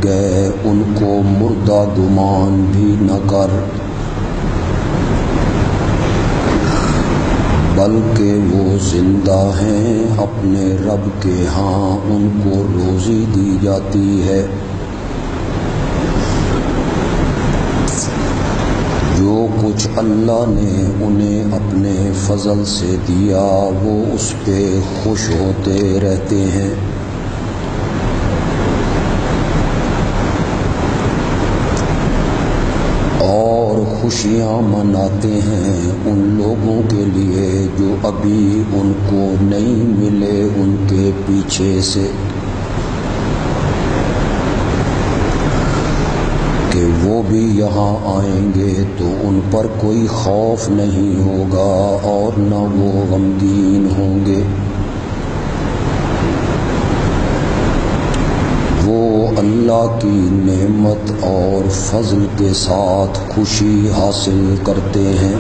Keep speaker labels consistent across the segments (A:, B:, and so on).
A: گئے ان کو مردہ گمان بھی نہ کر، بلکہ وہ زندہ ہیں اپنے رب کے ہاں ان کو روزی دی جاتی ہے۔ جو کچھ اللہ نے انہیں اپنے فضل سے دیا وہ اس پہ خوش ہوتے رہتے ہیں۔ اور خوشیاں مناتے ہیں ان لوگوں کے لیے جو ابھی ان کو نہیں ملے ان کے پیچھے سے، کہ وہ بھی یہاں آئیں گے تو ان پر کوئی خوف نہیں ہوگا اور نہ وہ غمگین ہوں گے۔ وہ اللہ کی نعمت اور فضل کے ساتھ خوشی حاصل کرتے ہیں،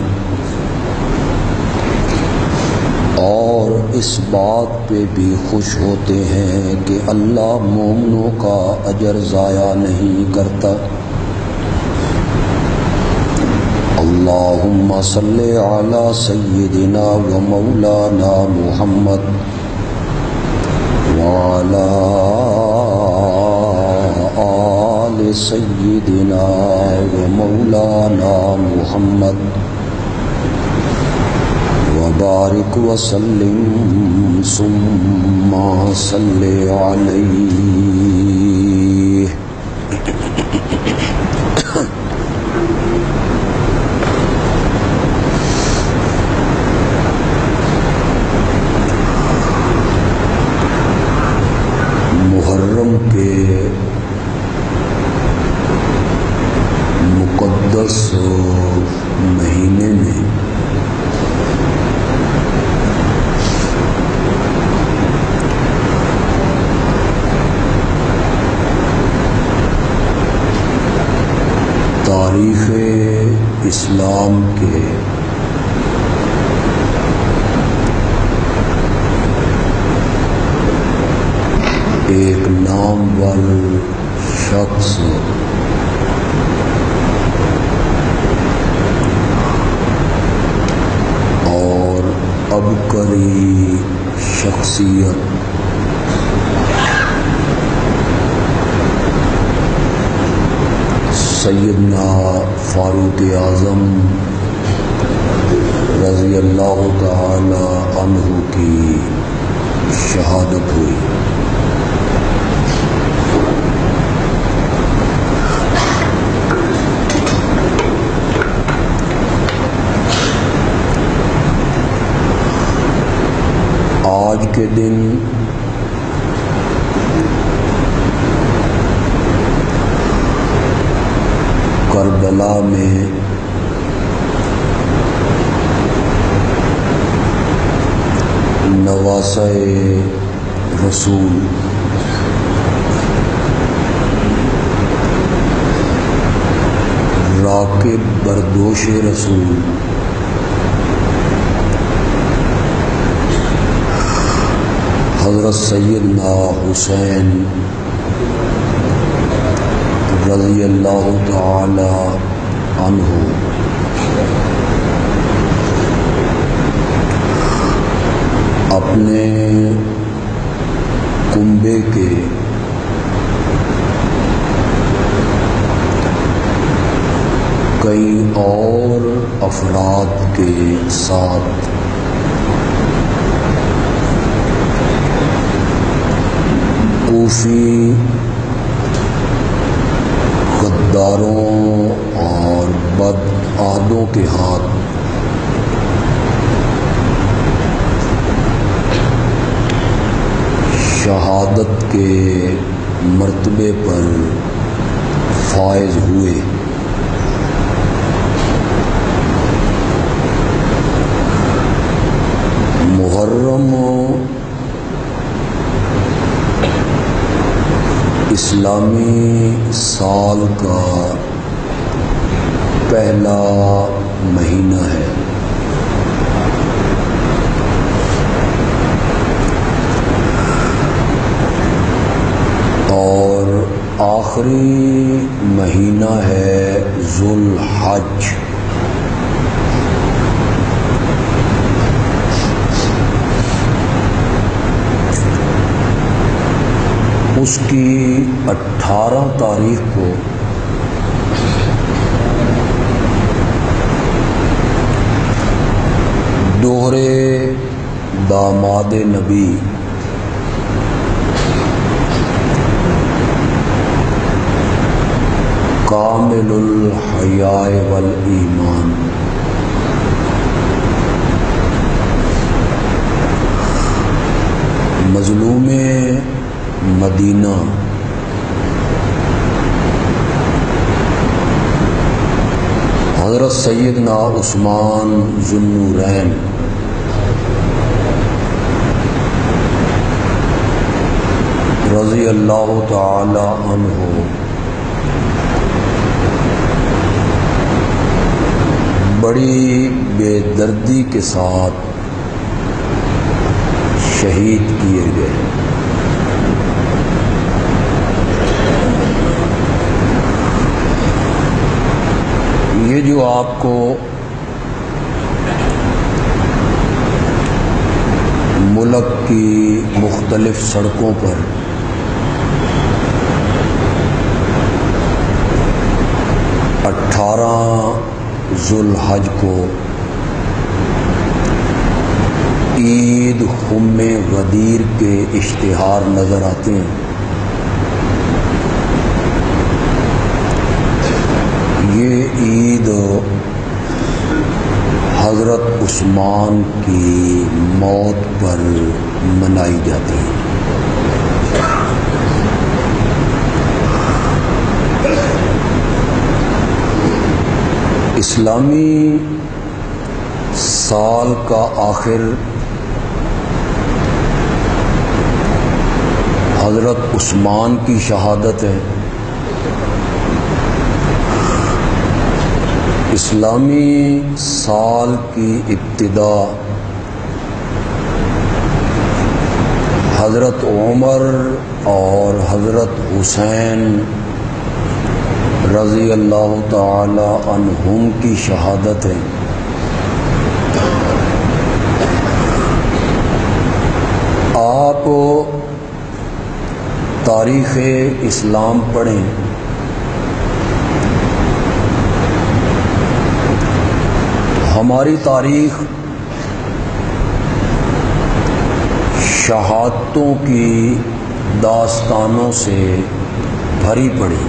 A: اور اس بات پہ بھی خوش ہوتے ہیں کہ اللہ مومنوں کا اجر ضائع نہیں کرتا۔ اللہم صلی علی سیدنا و مولانا محمد وعلی آل سیدنا و مولانا محمد وبارک وسلم ثم صلی علیہ۔ محرم کے مقدس مہینے میں تاریخ اسلام کے ایک نامور شخص اور عبقری شخصیت سیدنا فاروق اعظم رضی اللہ تعالی عنہ کی شہادت ہوئی۔ آج کے دن کربلا میں نواسہ رسول راکب بردوش رسول حضرت سیدنا حسین رضی اللہ تعالی عنہ اپنے کنبے کے کئی اور افراد کے ساتھ کوفی غداروں اور بدعادوں کے ہاتھ شہادت کے مرتبے پر فائز ہوئے۔ محرم اسلامی سال کا پہلا مہینہ ہے۔ اور آخری مہینہ ہے ذو الحج۔ اس کی 18 تاریخ کو دوہرے داماد نبی کامل الحیاء والایمان مظلوم مدینہ حضرت سیدنا عثمان ذو النورین رضی اللہ تعالی عنہ بڑی بے دردی کے ساتھ شہید کیے گئے۔ یہ جو آپ کو ملک کی مختلف سڑکوں پر ذو الحج کو عید خم غدیر کے اشتہار نظر آتے ہیں، یہ عید حضرت عثمان کی موت پر منائی جاتی ہے۔ اسلامی سال کا آخر حضرت عثمان کی شہادت ہے، اسلامی سال کی ابتدا حضرت عمر اور حضرت حسین رضی اللہ تعالی عنہم کی شہادت ہے۔ آپ تاریخ اسلام پڑھیں، ہماری تاریخ شہادتوں کی داستانوں سے بھری پڑی۔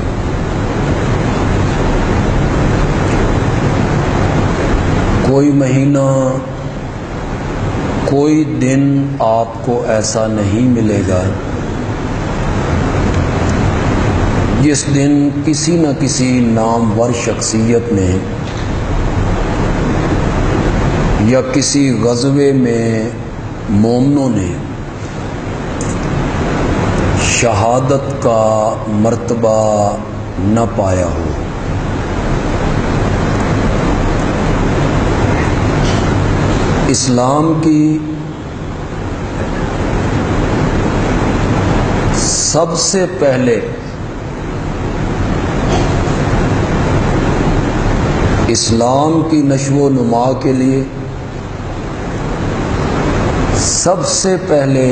A: کوئی مہینہ، کوئی دن آپ کو ایسا نہیں ملے گا جس دن کسی نہ کسی نامور شخصیت نے یا کسی غزوے میں مومنوں نے شہادت کا مرتبہ نہ پایا ہو۔ اسلام کی سب سے پہلے اسلام کی نشو و نما کے لیے سب سے پہلے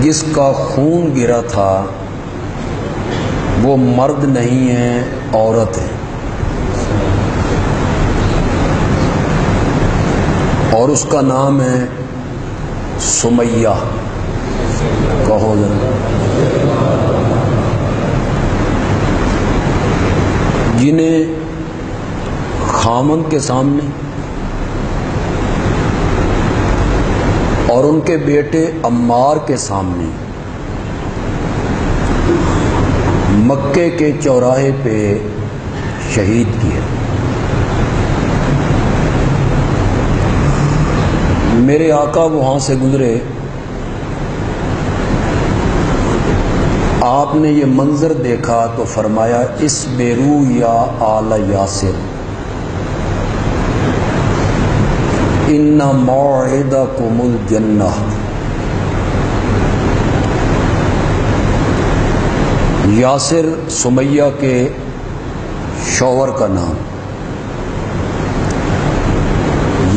A: جس کا خون گرا تھا وہ مرد نہیں ہے، عورت ہے، اور اس کا نام ہے سمیہ۔ کہو ذرا، جنہیں خامن کے سامنے اور ان کے بیٹے عمار کے سامنے مکے کے چوراہے پہ شہید کیا۔ میرے آقا وہاں سے گزرے، آپ نے یہ منظر دیکھا تو فرمایا اصبروا یا آل یاسر ان موعدکم الجنہ۔ یاسر سمیہ کے شوہر کا نام۔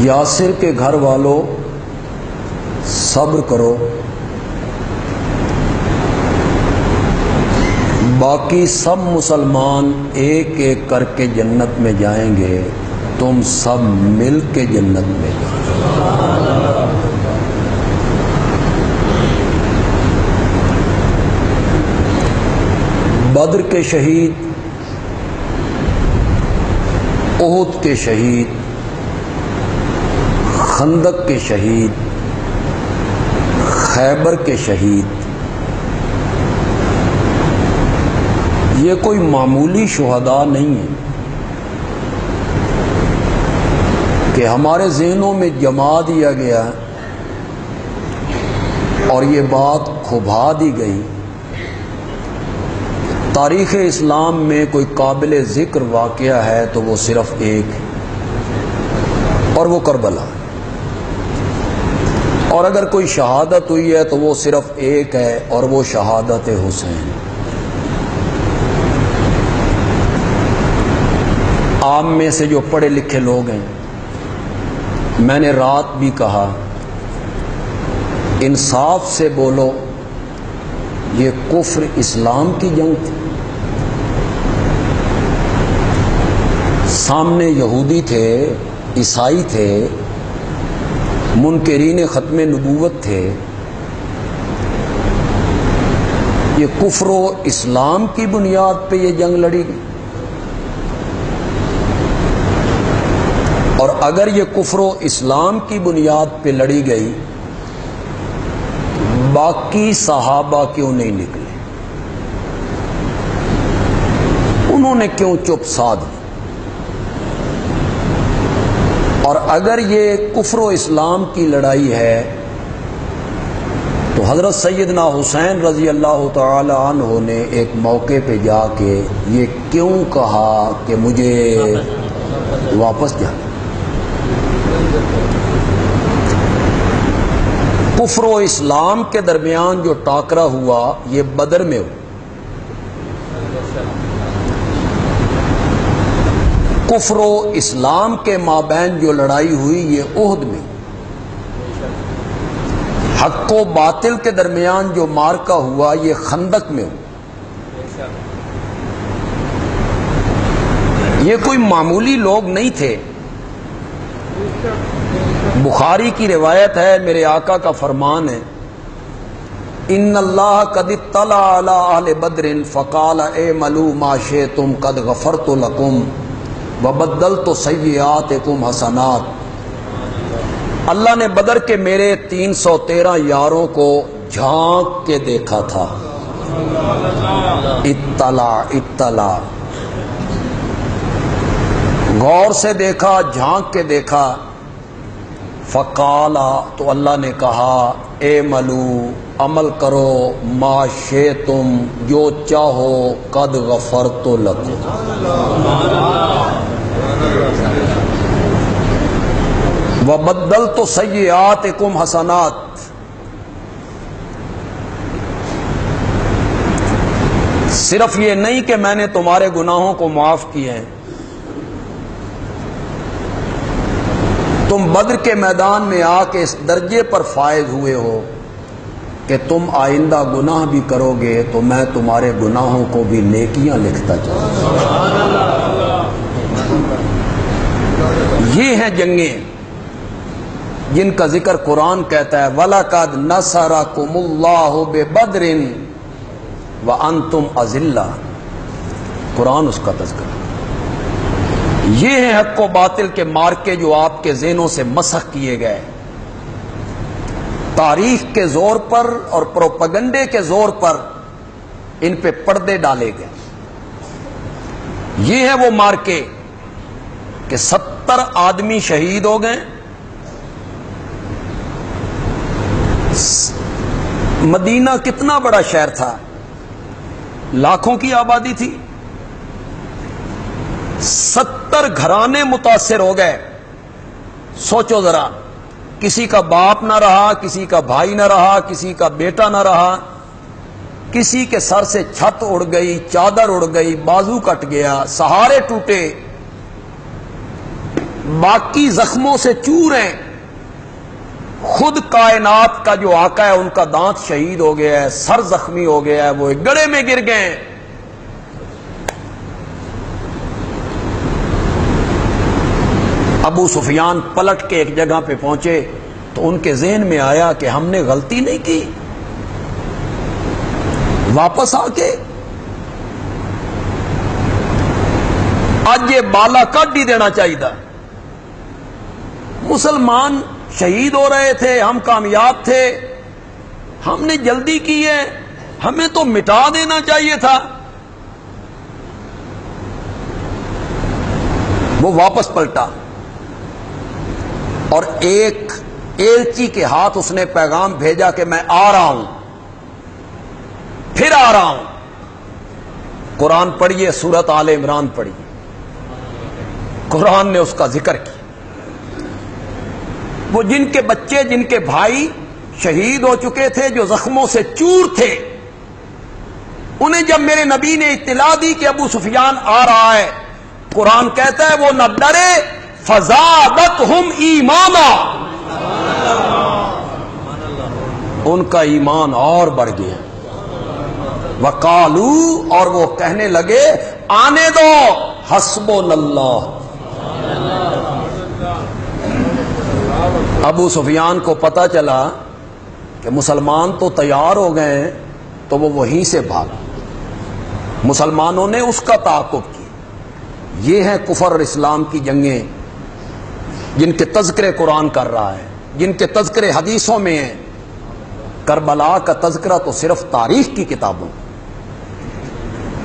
A: یاسر کے گھر والوں صبر کرو، باقی سب مسلمان ایک ایک کر کے جنت میں جائیں گے، تم سب مل کے جنت میں جاؤ۔ بدر کے شہید، احد کے شہید، خندق کے شہید، خیبر کے شہید، یہ کوئی معمولی شہداء نہیں ہے کہ ہمارے ذہنوں میں جما دیا گیا اور یہ بات کھبا دی گئی۔ تاریخ اسلام میں کوئی قابل ذکر واقعہ ہے تو وہ صرف ایک ہے، اور وہ کربلا ہے، اور اگر کوئی شہادت ہوئی ہے تو وہ صرف ایک ہے، اور وہ شہادت حسین۔ عام میں سے جو پڑھے لکھے لوگ ہیں، میں نے رات بھی کہا انصاف سے بولو، یہ کفر اسلام کی جنگ تھی۔ سامنے یہودی تھے، عیسائی تھے، منکرین ختم نبوت تھے، یہ کفر و اسلام کی بنیاد پہ یہ جنگ لڑی گئی۔ اور اگر یہ کفر و اسلام کی بنیاد پہ لڑی گئی، باقی صحابہ کیوں نہیں نکلے؟ انہوں نے کیوں چپ سادھ؟ اور اگر یہ کفر و اسلام کی لڑائی ہے تو حضرت سیدنا حسین رضی اللہ تعالی عنہ نے ایک موقع پہ جا کے یہ کیوں کہا کہ مجھے واپس جانا؟ کفر و اسلام کے درمیان جو ٹاکرا ہوا یہ بدر میں ہوا، کفر و اسلام کے مابین جو لڑائی ہوئی یہ احد میں، حق و باطل کے درمیان جو مارکا ہوا یہ خندق میں ہوا۔ یہ کوئی معمولی لوگ نہیں تھے۔ بخاری کی روایت ہے، میرے آقا کا فرمان ہے، ان اللہ قد اطلع علی اہل بدر فقال اعملوا ما شئتم قد غفرت لکم وبدلت سیئاتکم حسنات۔ اللہ نے بدر کے میرے 313 یاروں کو جھانک کے دیکھا تھا۔ اطلاع غور سے دیکھا، جھانک کے دیکھا۔ فقالا، تو اللہ نے کہا اعملوا، عمل کرو، ما شئتم، جو چاہو، قد غفرت لکم، وبدلت سیئاتکم حسنات۔ صرف یہ نہیں کہ میں نے تمہارے گناہوں کو معاف کیے ہیں، تم بدر کے میدان میں آ کے اس درجے پر فائز ہوئے ہو کہ تم آئندہ گناہ بھی کرو گے تو میں تمہارے گناہوں کو بھی نیکیاں لکھتا چلوں۔ یہ ہیں جنگیں جن کا ذکر قرآن کہتا ہے وَلَقَدْ نَصَرَكُمُ اللَّهُ بِبَدْرٍ وَأَنْتُمْ أَذِلَّةٌ، قرآن اس کا تذکرہ۔ یہ ہیں حق و باطل کے مارکے جو آپ کے ذہنوں سے مسخ کیے گئے، تاریخ کے زور پر اور پروپیگنڈے کے زور پر ان پہ پردے ڈالے گئے۔ یہ ہے وہ مارکے کہ 70 آدمی شہید ہو گئے، مدینہ کتنا بڑا شہر تھا، لاکھوں کی آبادی تھی، 70 گھرانے متاثر ہو گئے۔ سوچو ذرا، کسی کا باپ نہ رہا، کسی کا بھائی نہ رہا، کسی کا بیٹا نہ رہا، کسی کے سر سے چھت اڑ گئی، چادر اڑ گئی، بازو کٹ گیا، سہارے ٹوٹے، باقی زخموں سے چور ہیں، خود کائنات کا جو آقا ہے ان کا دانت شہید ہو گیا ہے، سر زخمی ہو گیا ہے، وہ ایک گڑھے میں گر گئے ہیں۔ ابو سفیان پلٹ کے ایک جگہ پہ پہنچے تو ان کے ذہن میں آیا کہ ہم نے غلطی نہیں کی، واپس آ کے آج یہ بالا کٹ ہی دینا چاہیے تھا۔ مسلمان شہید ہو رہے تھے، ہم کامیاب تھے، ہم نے جلدی کی ہے، ہمیں تو مٹا دینا چاہیے تھا۔ وہ واپس پلٹا اور ایک ایلچی کے ہاتھ اس نے پیغام بھیجا کہ میں آ رہا ہوں، پھر آ رہا ہوں۔ قرآن پڑھیے، سورۃ آل عمران پڑھیے، قرآن نے اس کا ذکر کیا۔ وہ جن کے بچے، جن کے بھائی شہید ہو چکے تھے، جو زخموں سے چور تھے، انہیں جب میرے نبی نے اطلاع دی کہ ابو سفیان آ رہا ہے، قرآن کہتا ہے وہ نہ ڈرے، فزادتہم ایمانا، ان کا ایمان اور بڑھ گیا۔ وقالو، اور وہ کہنے لگے آنے دو، حسبنا اللہ۔ ابو سفیان کو پتا چلا کہ مسلمان تو تیار ہو گئے ہیں، تو وہ وہیں سے بھاگا۔ مسلمانوں نے اس کا تعاقب کیا۔ یہ ہیں کفر اور اسلام کی جنگیں، جن کے تذکرے قرآن کر رہا ہے، جن کے تذکرے حدیثوں میں ہیں۔ کربلا کا تذکرہ تو صرف تاریخ کی کتابوں،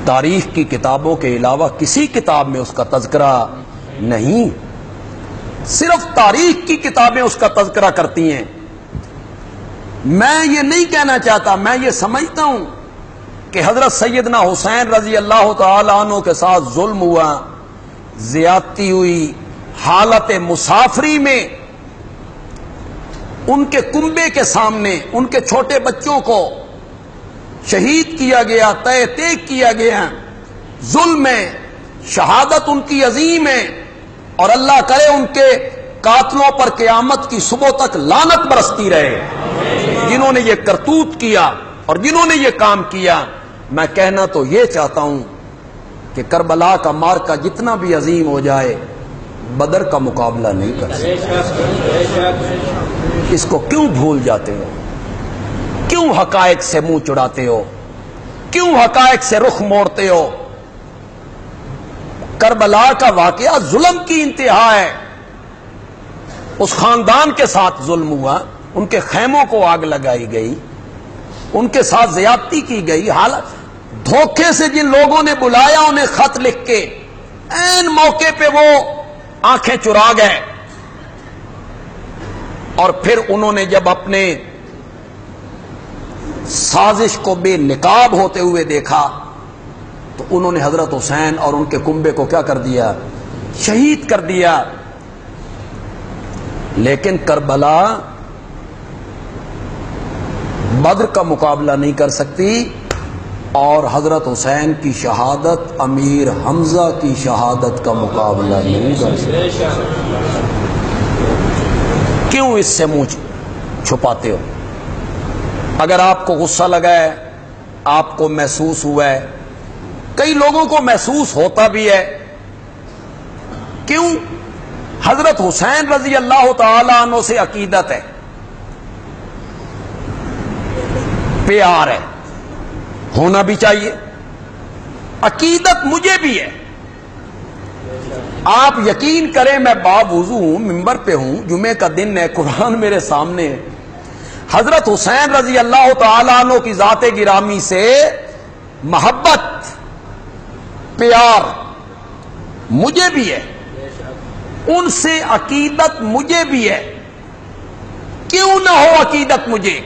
A: تاریخ کی کتابوں کے علاوہ کسی کتاب میں اس کا تذکرہ نہیں، صرف تاریخ کی کتابیں اس کا تذکرہ کرتی ہیں۔ میں یہ نہیں کہنا چاہتا، میں یہ سمجھتا ہوں کہ حضرت سیدنا حسین رضی اللہ تعالی عنہ کے ساتھ ظلم ہوا، زیادتی ہوئی، حالت مسافری میں ان کے کنبے کے سامنے ان کے چھوٹے بچوں کو شہید کیا گیا، تہ تیگ کیا گیا، ظلم ہے، شہادت ان کی عظیم ہے، اور اللہ کرے ان کے قاتلوں پر قیامت کی صبح تک لعنت برستی رہے، جنہوں نے یہ کرتوت کیا اور جنہوں نے یہ کام کیا۔ میں کہنا تو یہ چاہتا ہوں کہ کربلا کا معرکہ جتنا بھی عظیم ہو جائے، بدر کا مقابلہ نہیں کر سکتا۔ اس کو کیوں بھول جاتے ہو؟ کیوں حقائق سے منہ چڑاتے ہو؟ کیوں حقائق سے رخ موڑتے ہو؟ کربلا کا واقعہ ظلم کی انتہا ہے۔ اس خاندان کے ساتھ ظلم ہوا، ان کے خیموں کو آگ لگائی گئی، ان کے ساتھ زیادتی کی گئی، حالت دھوکے سے جن لوگوں نے بلایا انہیں خط لکھ کے، عین موقع پہ وہ آنکھیں چرا گئے، اور پھر انہوں نے جب اپنے سازش کو بے نقاب ہوتے ہوئے دیکھا تو انہوں نے حضرت حسین اور ان کے کنبے کو کیا کر دیا؟ شہید کر دیا۔ لیکن کربلا بدر کا مقابلہ نہیں کر سکتی، اور حضرت حسین کی شہادت امیر حمزہ کی شہادت کا مقابلہ نہیں کر سکتی۔ کیوں اس سے منہ چھپاتے ہو؟ اگر آپ کو غصہ لگا ہے، آپ کو محسوس ہوا ہے، کئی لوگوں کو محسوس ہوتا بھی ہے، کیوں؟ حضرت حسین رضی اللہ تعالی عنہ سے عقیدت ہے، پیار ہے، ہونا بھی چاہیے، عقیدت مجھے بھی ہے۔ آپ یقین کریں، میں باوضو ہوں، ممبر پہ ہوں، جمعے کا دن ہے، قرآن میرے سامنے ہے، حضرت حسین رضی اللہ تعالی عنہ کی ذات گرامی سے محبت، پیار مجھے بھی ہے، ان سے عقیدت مجھے بھی ہے۔ کیوں نہ ہو عقیدت مجھے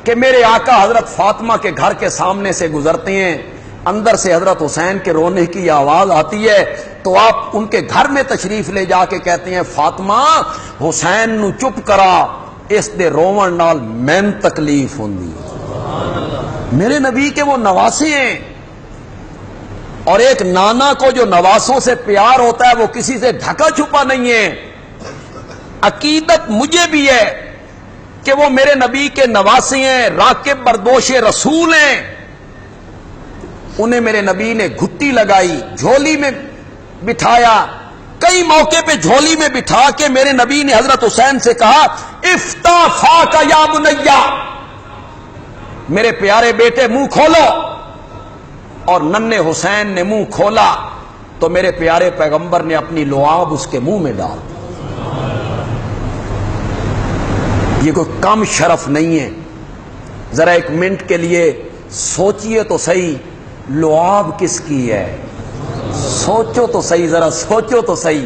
A: کہ میرے آقا حضرت فاطمہ کے گھر کے سامنے سے گزرتے ہیں، اندر سے حضرت حسین کے رونے کی آواز آتی ہے، تو آپ ان کے گھر میں تشریف لے جا کے کہتے ہیں فاطمہ حسین نو چپ کرا، اس دے روون نال مین تکلیف ہوندی ہے۔ میرے نبی کے وہ نواسے ہیں، اور ایک نانا کو جو نواسوں سے پیار ہوتا ہے وہ کسی سے ڈھکا چھپا نہیں ہے۔ عقیدت مجھے بھی ہے کہ وہ میرے نبی کے نواسے ہیں، راکب بردوش رسول ہیں۔ انہیں میرے نبی نے گھٹی لگائی، جھولی میں بٹھایا، کئی موقع پہ جھولی میں بٹھا کے میرے نبی نے حضرت حسین سے کہا افتح فاک یا بنیا، میرے پیارے بیٹے منہ کھولو، اور ننھے حسین نے منہ کھولا تو میرے پیارے پیغمبر نے اپنی لعاب اس کے منہ میں ڈال دی۔ یہ کوئی کم شرف نہیں ہے۔ ذرا ایک منٹ کے لیے سوچئے تو صحیح، لعاب کس کی ہے؟ سوچو تو صحیح، ذرا سوچو تو صحیح،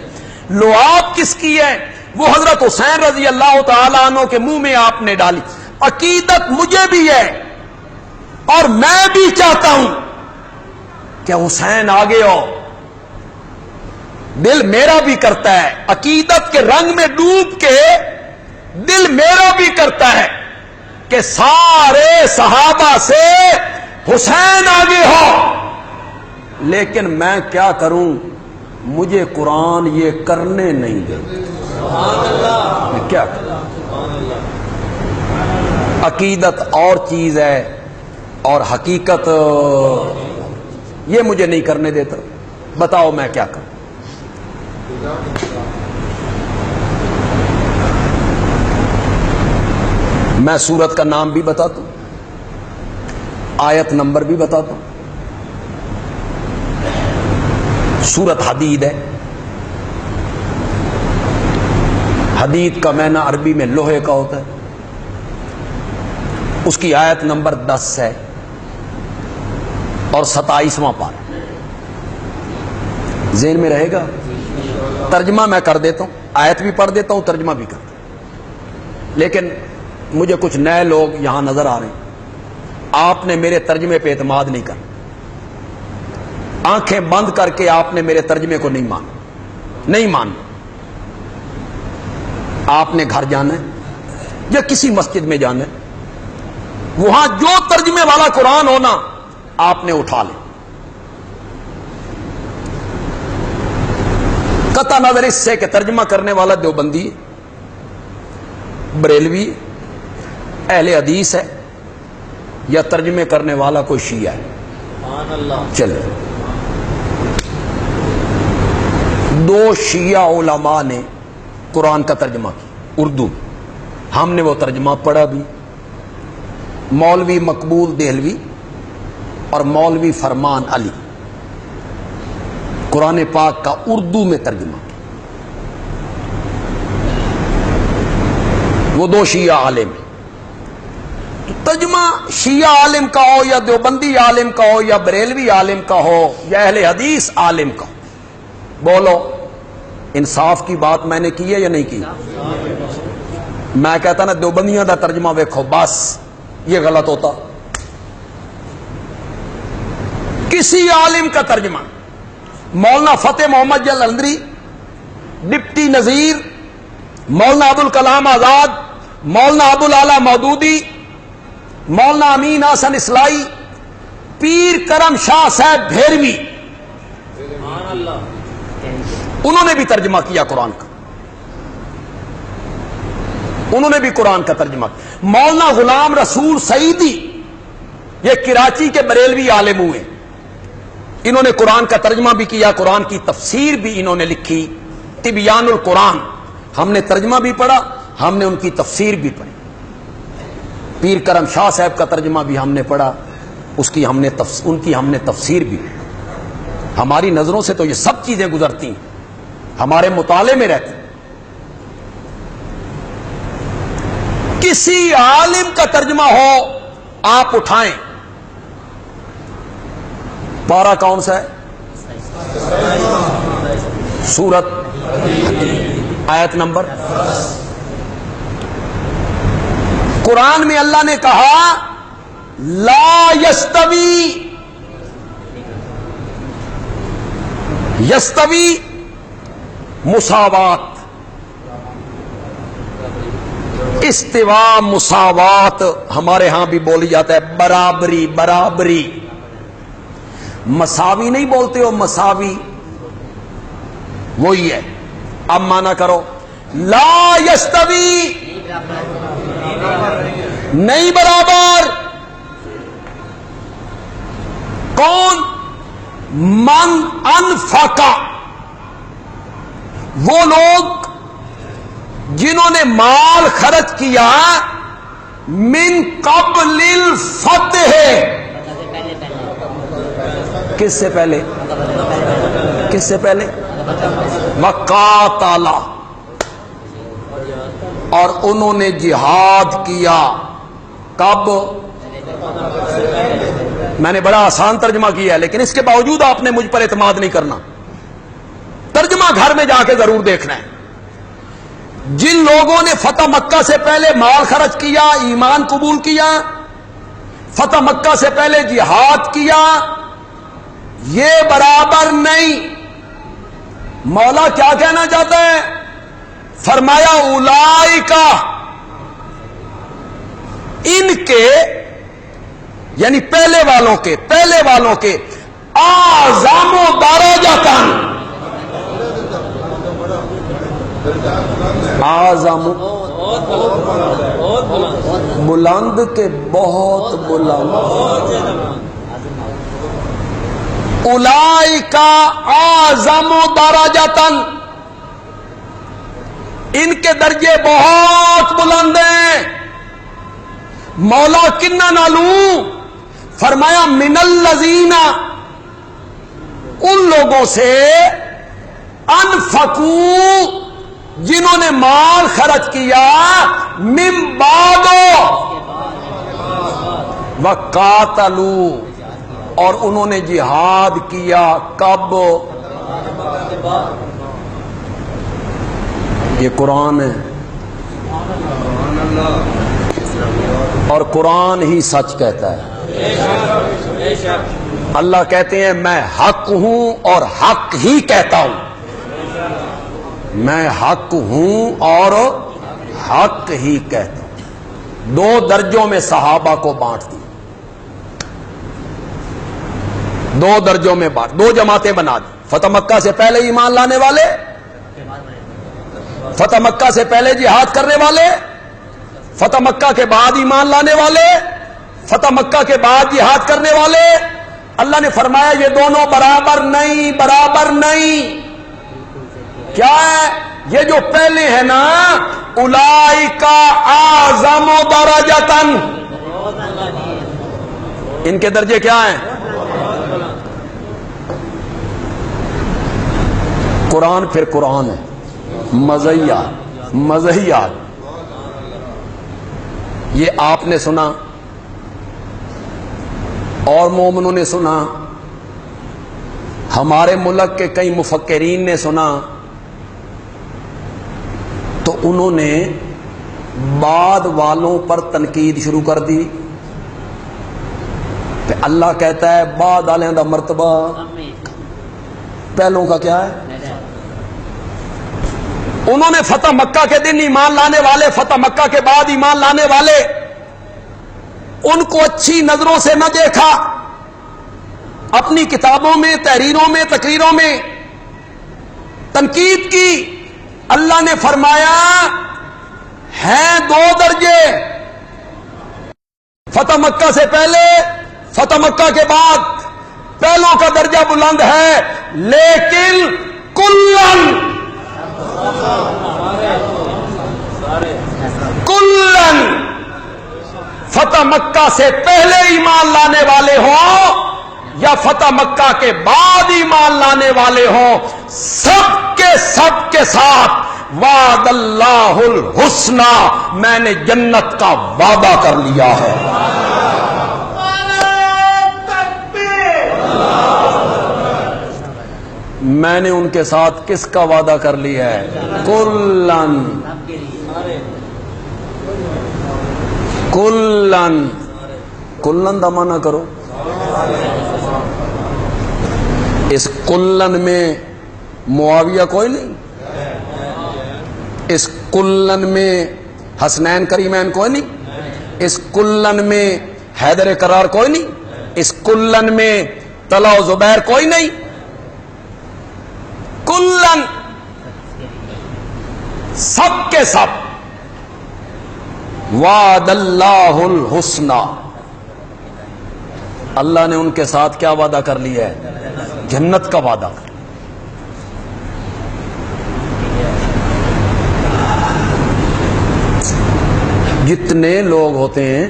A: لعاب کس کی ہے؟ وہ حضرت حسین رضی اللہ تعالی عنہ کے منہ میں آپ نے ڈالی۔ عقیدت مجھے بھی ہے اور میں بھی چاہتا ہوں کہ حسین آگے ہو، دل میرا بھی کرتا ہے، عقیدت کے رنگ میں ڈوب کے دل میرا بھی کرتا ہے کہ سارے صحابہ سے حسین آگے ہو، لیکن میں کیا کروں، مجھے قرآن یہ کرنے نہیں دیتا، میں کیا کروں؟ عقیدت اور چیز ہے اور حقیقت یہ مجھے نہیں کرنے دیتا، بتاؤ میں کیا کروں؟ میں سورت کا نام بھی بتاتا ہوں، آیت نمبر بھی بتاتا ہوں۔ سورت حدید ہے، حدید کا معنی عربی میں لوہے کا ہوتا ہے، اس کی آیت نمبر 10 ہے اور 27واں پارہ، ذہن میں رہے گا؟ ترجمہ میں کر دیتا ہوں، آیت بھی پڑھ دیتا ہوں، ترجمہ بھی کرتا ہوں، لیکن مجھے کچھ نئے لوگ یہاں نظر آ رہے ہیں، آپ نے میرے ترجمے پہ اعتماد نہیں کرنا، آنکھیں بند کر کے آپ نے میرے ترجمے کو نہیں ماننا، آپ نے گھر جانا ہے یا کسی مسجد میں جانا ہے، وہاں جو ترجمے والا قرآن ہونا آپ نے اٹھا لے، قطع نظر اس سے کہ ترجمہ کرنے والا دیوبندی بریلوی اہل حدیث ہے یا ترجمے کرنے والا کوئی شیعہ ہے۔ چلے، 2 شیعہ علماء نے قرآن کا ترجمہ کیا اردو، ہم نے وہ ترجمہ پڑھا بھی، مولوی مقبول دہلوی اور مولوی فرمان علی، قرآن پاک کا اردو میں ترجمہ کیا، وہ 2 شیعہ عالم ہیں۔ تو ترجمہ شیعہ عالم کا ہو یا دیوبندی عالم کا ہو یا بریلوی عالم کا ہو یا اہل حدیث عالم کا ہو، بولو انصاف کی بات میں نے کی ہے یا نہیں کی؟ میں کہتا نا دیوبندیاں دا ترجمہ ویکھو بس، یہ غلط ہوتا۔ کسی عالم کا ترجمہ، مولانا فتح محمد جلندری، ڈپٹی نذیر، مولانا ابوالکلام آزاد، مولانا ابوالعلا مودودی، مولانا امین حسن اصلاحی، پیر کرم شاہ صاحب بھیروی، انہوں نے بھی ترجمہ کیا قرآن کا، انہوں نے بھی قرآن کا ترجمہ کیا۔ مولانا غلام رسول سعیدی، یہ کراچی کے بریلوی عالم ہوئے، انہوں نے قرآن کا ترجمہ بھی کیا، قرآن کی تفسیر بھی انہوں نے لکھی، تبیان القرآن، ہم نے ترجمہ بھی پڑھا، ہم نے ان کی تفسیر بھی پڑھی، پیر کرم شاہ صاحب کا ترجمہ بھی ہم نے پڑھا، ان کی ہم نے تفسیر بھی پڑھی۔ ہماری نظروں سے تو یہ سب چیزیں گزرتی ہیں، ہمارے مطالعے میں رہتی ہیں۔ کسی عالم کا ترجمہ ہو آپ اٹھائیں، پارہ کون سا ہے؟ سورت آیت نمبر، قرآن میں اللہ نے کہا لا یستوی، یستوی مساوات، استوا مساوات ہمارے ہاں بھی بولی جاتا ہے، برابری برابری، مساوی نہیں بولتے ہو، مساوی وہی ہے۔ اب مانا کرو، لا یستوی نہیں برابر، کون؟ من انفقا، وہ لوگ جنہوں نے مال خرچ کیا من قبل الفتح، کس سے پہلے؟ کس سے پہلے؟ وقاتل، اور انہوں نے جہاد کیا کب؟ میں نے بڑا آسان ترجمہ کیا ہے، لیکن اس کے باوجود آپ نے مجھ پر اعتماد نہیں کرنا، ترجمہ گھر میں جا کے ضرور دیکھنا ہے۔ جن لوگوں نے فتح مکہ سے پہلے مال خرچ کیا، ایمان قبول کیا، فتح مکہ سے پہلے جہاد کیا، یہ برابر نہیں۔ مولا کیا کہنا چاہتا ہے؟ فرمایا اولائکا، ان کے یعنی پہلے والوں کے اعظم درجۃ، اعظم بلند کے بہت بلند، اولئک اعظم درجۃ، ان کے درجے بہت بلند ہیں۔ مولا کنہ نالوں؟ فرمایا من الذین، ان لوگوں سے انفقوا، جنہوں نے مال خرچ کیا من بعد وقاتلوا، اور انہوں نے جہاد کیا کب؟ یہ قرآن ہے، اور قرآن ہی سچ کہتا ہے۔ اللہ کہتے ہیں میں حق ہوں اور حق ہی کہتا ہوں، میں حق ہوں اور حق ہی کہتا ہوں۔ دو درجوں میں صحابہ کو بانٹ دی، دو درجوں میں بانٹ، دو جماعتیں بنا دی۔ فتح مکہ سے پہلے ایمان لانے والے، فتح مکہ سے پہلے جہاد کرنے والے، فتح مکہ کے بعد ایمان لانے والے، فتح مکہ کے بعد جہاد کرنے والے۔ اللہ نے فرمایا یہ دونوں برابر نہیں، برابر نہیں۔ کیا ہے؟ یہ جو پہلے ہے نا، اولئک اعظم درجۃ، ان کے درجے کیا ہیں؟ قرآن پھر قرآن ہے، مزیات مزیات۔ یہ آپ نے سنا اور مومنوں نے سنا، ہمارے ملک کے کئی مفکرین نے سنا، تو انہوں نے بعد والوں پر تنقید شروع کر دی کہ اللہ کہتا ہے بعد والوں کا مرتبہ پہلوں کا کیا ہے۔ انہوں نے فتح مکہ کے دن ایمان لانے والے، فتح مکہ کے بعد ایمان لانے والے، ان کو اچھی نظروں سے نہ دیکھا، اپنی کتابوں میں، تحریروں میں، تقریروں میں تنقید کی۔ اللہ نے فرمایا ہیں دو درجے، فتح مکہ سے پہلے، فتح مکہ کے بعد، پہلوں کا درجہ بلند ہے، لیکن کلن فتح مکہ سے پہلے ایمان لانے والے ہوں یا فتح مکہ کے بعد ایمان لانے والے ہوں، سب کے ساتھ وعد اللہ الحسنی، میں نے جنت کا وعدہ کر لیا ہے۔ میں نے ان کے ساتھ کس کا وعدہ کر لیا ہے؟ کلن کلن، کلن دا معنی کرو۔ اس کلن میں معاویہ کوئی نہیں، اس کلن میں حسنین کریمین کوئی نہیں، اس کلن میں حیدر قرار کوئی نہیں، اس کلن میں طلحہ و زبیر کوئی نہیں، کلن سب کے سب وعد اللہ الحسنى، اللہ نے ان کے ساتھ کیا وعدہ کر لیا ہے؟ جنت کا وعدہ کر. جتنے لوگ ہوتے ہیں،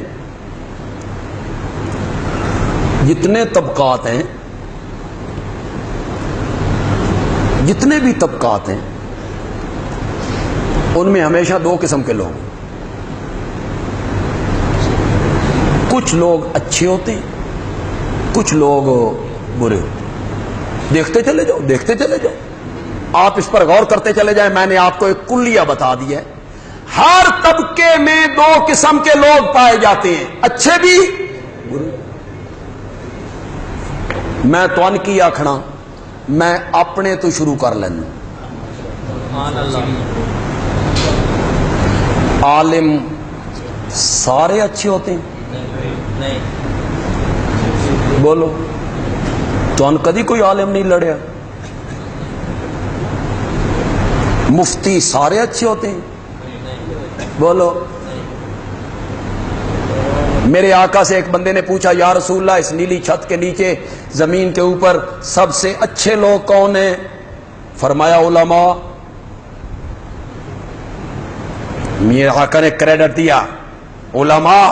A: جتنے طبقات ہیں، جتنے بھی طبقات ہیں، ان میں ہمیشہ دو قسم کے لوگ، کچھ لوگ اچھے ہوتے ہیں، کچھ لوگ برے ہوتے ہیں. دیکھتے چلے جاؤ، دیکھتے چلے جاؤ، آپ اس پر غور کرتے چلے جائیں. میں نے آپ کو ایک کلیہ بتا دیا ہے، ہر طبقے میں دو قسم کے لوگ پائے جاتے ہیں، اچھے بھی برے. میں تو ان کی آکھنا، میں اپنے تو شروع کر لینا. عالم سارے اچھے ہوتے ہیں؟ بولو تو ان کدی کوئی عالم نہیں لڑیا. مفتی سارے اچھے ہوتے ہیں؟ بولو. میرے آقا سے ایک بندے نے پوچھا، یا رسول اللہ اس نیلی چھت کے نیچے زمین کے اوپر سب سے اچھے لوگ کون ہیں؟ فرمایا علماء. میرے آقا نے کریڈٹ دیا، علماء.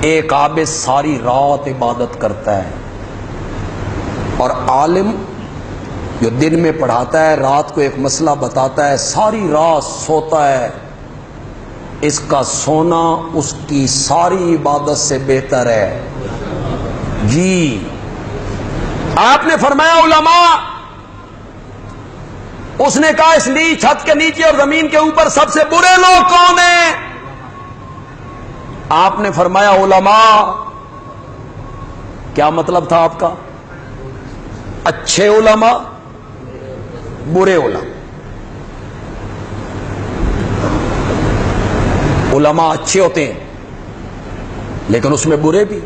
A: ایک عابد ساری رات عبادت کرتا ہے، اور عالم جو دن میں پڑھاتا ہے، رات کو ایک مسئلہ بتاتا ہے، ساری رات سوتا ہے. اس کا سونا اس کی ساری عبادت سے بہتر ہے. جی آپ نے فرمایا علماء. اس نے کہا اس نیچ چھت کے نیچے اور زمین کے اوپر سب سے برے لوگ کون ہیں؟ آپ نے فرمایا علماء. کیا مطلب تھا آپ کا؟ اچھے علماء، برے علماء. علماء اچھے ہوتے ہیں لیکن اس میں برے بھی،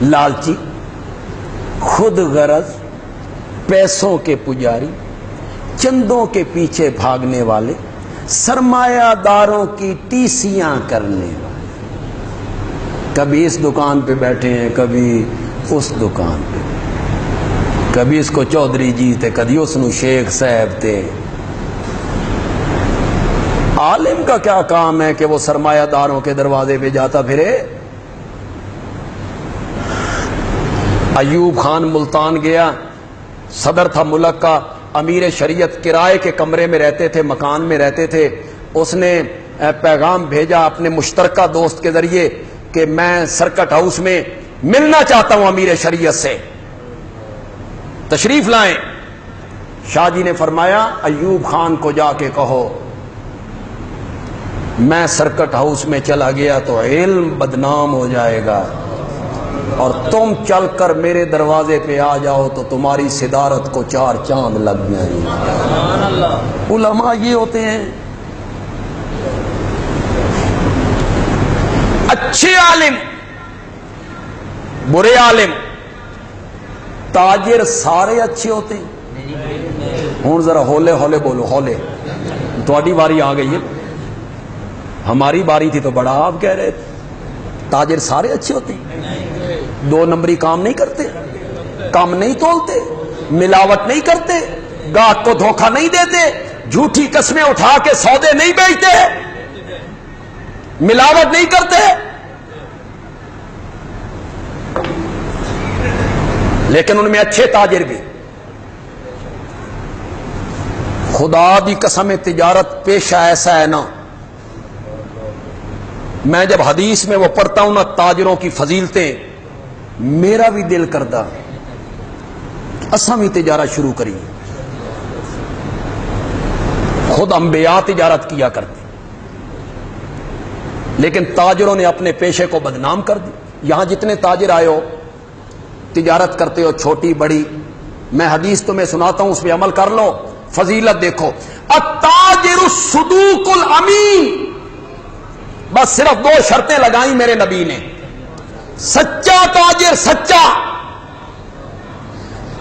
A: لالچی، خود غرض، پیسوں کے پجاری، چندوں کے پیچھے بھاگنے والے، سرمایہ داروں کی ٹیسیاں کرنے والے. کبھی اس دکان پہ بیٹھے ہیں، کبھی اس دکان پہ، کبھی اس کو چودھری جی تھے، کبھی اس نو شیخ صاحب تھے. عالم کا کیا کام ہے کہ وہ سرمایہ داروں کے دروازے پہ جاتا پھرے؟ ایوب خان ملتان گیا، صدر تھا ملک کا، امیر شریعت کرائے کے کمرے میں رہتے تھے، مکان میں رہتے تھے. اس نے پیغام بھیجا اپنے مشترکہ دوست کے ذریعے کہ میں سرکٹ ہاؤس میں ملنا چاہتا ہوں امیر شریعت سے، تشریف لائیں. شاہ جی نے فرمایا ایوب خان کو جا کے کہو میں سرکٹ ہاؤس میں چلا گیا تو علم بدنام ہو جائے گا، اور تم چل کر میرے دروازے پہ آ جاؤ تو تمہاری صدارت کو 4 چاند لگ جائیں گے. علماء یہ ہوتے ہیں. اچھے عالم، برے عالم. تاجر سارے اچھے ہوتے ہیں؟ ہوں ذرا ہولے ہولے بولو، ہولے. تھوڑی باری آ گئی ہے، ہماری باری تھی تو بڑا آپ کہہ رہے تھے. تاجر سارے اچھے ہوتے ہیں؟ 2 نمبری کام نہیں کرتے، کام نہیں تولتے، ملاوٹ نہیں کرتے، گاہک کو دھوکہ نہیں دیتے، جھوٹی قسمیں اٹھا کے سودے نہیں بیچتے، ملاوٹ نہیں کرتے. لیکن ان میں اچھے تاجر بھی. خدا دی قسم تجارت پیشہ ایسا ہے نا، میں جب حدیث میں وہ پڑھتا ہوں نا تاجروں کی فضیلتیں، میرا بھی دل کردا اساں بھی تجارت شروع کری. خود انبیاء تجارت کیا کرتے، لیکن تاجروں نے اپنے پیشے کو بدنام کر دی. یہاں جتنے تاجر آئے ہو، تجارت کرتے ہو چھوٹی بڑی، میں حدیث تمہیں سناتا ہوں، اس پہ عمل کر لو. فضیلت دیکھو، التاجر التاجر الصدوق الامین، بس صرف دو شرطیں لگائیں میرے نبی نے، سچا تاجر، سچا،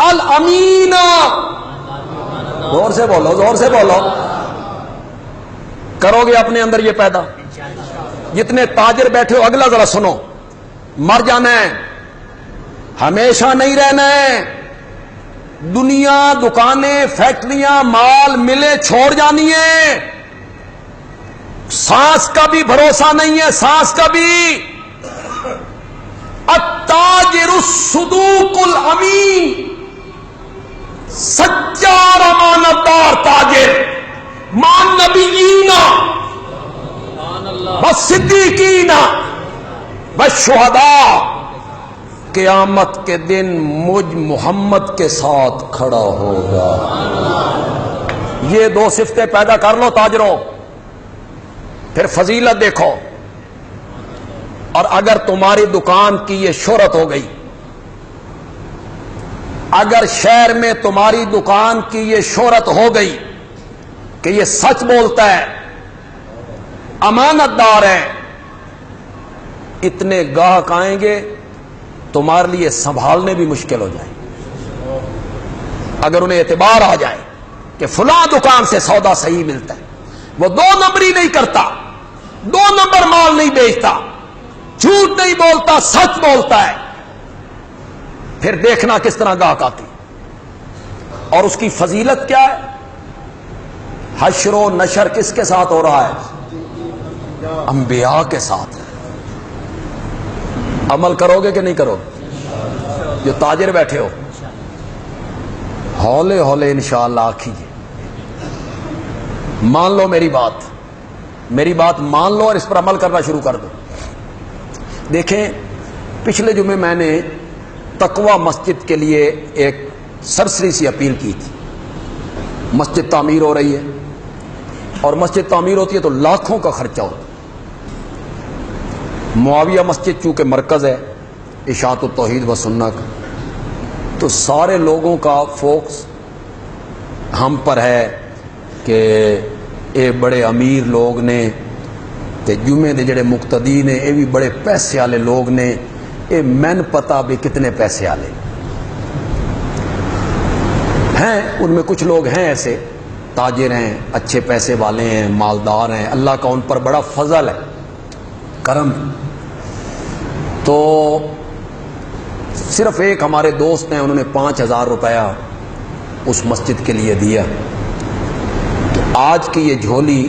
A: الامین، زور سے بولو، زور سے بولو، کرو گے اپنے اندر یہ پیدا؟ جتنے تاجر بیٹھے ہو اگلا ذرا سنو، مر جانا ہے، ہمیشہ نہیں رہنا ہے، دنیا، دکانیں، فیکٹریاں، مال، ملیں چھوڑ جانی ہے، سانس کا بھی بھروسہ نہیں ہے، سانس کا بھی۔ التاجر الصدوق الامین، سچا اور امانتدار تاجر، مان نبیین والصدیقین والشہداء، قیامت کے دن مجھ محمد کے ساتھ کھڑا ہوگا۔ یہ دو صفتیں پیدا کر لو تاجروں، پھر فضیلت دیکھو۔ اور اگر تمہاری دکان کی یہ شہرت ہو گئی، اگر شہر میں تمہاری دکان کی یہ شہرت ہو گئی کہ یہ سچ بولتا ہے، امانت دار ہے، اتنے گاہک آئیں گے تمہارے لیے سنبھالنے بھی مشکل ہو جائیں۔ اگر انہیں اعتبار آ جائے کہ فلاں دکان سے سودا صحیح ملتا ہے، وہ دو نمبری نہیں کرتا، دو نمبر مال نہیں بیچتا، جھوٹ نہیں بولتا، سچ بولتا ہے، پھر دیکھنا کس طرح گاہک آتی۔ اور اس کی فضیلت کیا ہے؟ حشر و نشر کس کے ساتھ ہو رہا ہے؟ انبیاء کے ساتھ۔ عمل کرو گے کہ نہیں کرو گے؟ جو تاجر بیٹھے ہو ہولے ہولے انشاءاللہ آکھیے، مان لو میری بات، میری بات مان لو اور اس پر عمل کرنا شروع کر دو۔ دیکھیں، پچھلے جمعے میں نے تقوی مسجد کے لیے ایک سرسری سی اپیل کی تھی۔ مسجد تعمیر ہو رہی ہے، اور مسجد تعمیر ہوتی ہے تو لاکھوں کا خرچہ ہوتا ہے۔ معاویہ مسجد چونکہ مرکز ہے اشاعت التوحید و سنت کا، تو سارے لوگوں کا فوکس ہم پر ہے کہ اے بڑے امیر لوگ نے تے جمعے دے جڑے مقتدی نے اے بھی بڑے پیسے والے لوگ نے، اے مین پتہ بھی کتنے پیسے والے ہیں۔ ان میں کچھ لوگ ہیں ایسے تاجر ہیں، اچھے پیسے والے ہیں، مالدار ہیں، اللہ کا ان پر بڑا فضل ہے، کرم۔ تو صرف ایک ہمارے دوست ہیں، انہوں نے 5000 روپیہ اس مسجد کے لیے دیا۔ تو آج کی یہ جھولی